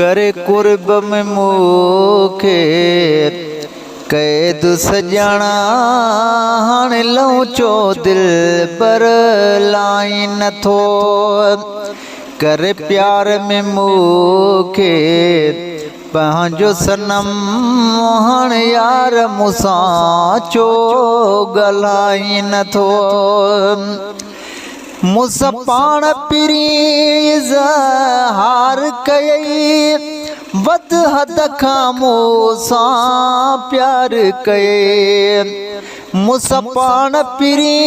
करे कुर्ब में मूखे कैद सजणा हाणे लौचो दिल पर लाई नथो करे प्यार में मूखे पंहिंजो सनम हाणे यार मूंसां चो ॻाल्हाई नथो मूंसां पाण पिरी इज़हार कयई वध हद खां मूंसां प्यार कये मूंसां पाण पिरी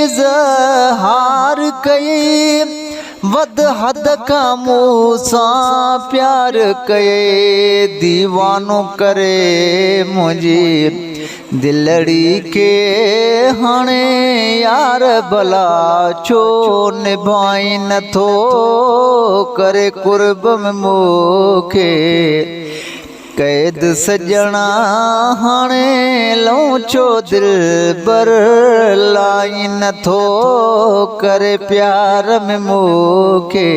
इज़हार कयई वध हद खां मूंसां प्यार कये दीवानो करे मुंहिंजी दिलड़ी के हाणे यार भला छो निभाई नथो करे कुर्ब में मूंखे कैद सजणा हाणे लौचो दिल पर लाई नथो करे प्यार में मूंखे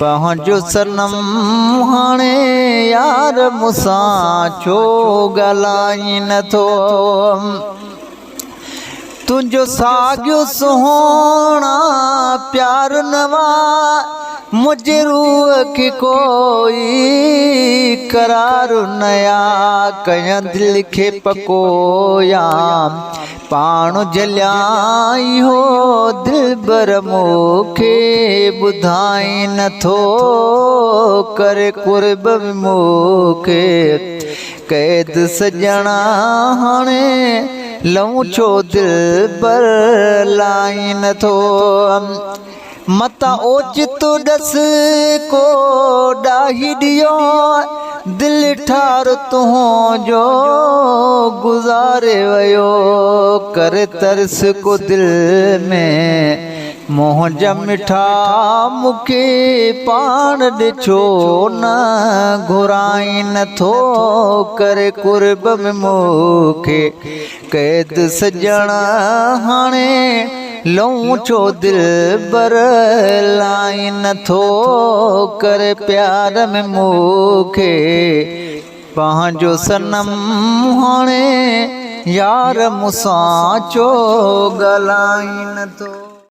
पंहिंजो सनम हाणे यार मूंसां छो ॻाल्हाई नथो तुंहिंजो साॻियो सुहिणा प्यार नवा मुंहिंजे रूह खे कोई करार नया कयां दिल खे पकोया पाण जलियाई हो दिलबर मूंखे ॿुधाई नथो करे कुर्ब में मूंखे कैद सजणा हाणे लौचो दिल पर लाई नथो मता ओचित डस को डाही दियो दिल ठार तुंहिंजो गुज़ारे वयो कर तरस को दिल में मोहज मिठा मूंखे पाण ॾिठो न घुराई नथो करे कुर्ब में मूंखे कैद सजणा हाणे लौचो दिल पर लाई नथो करे प्यार में मूंखे पंहिंजो सनम हाणे यार मूंसां चो ॻाल्हाई नथो।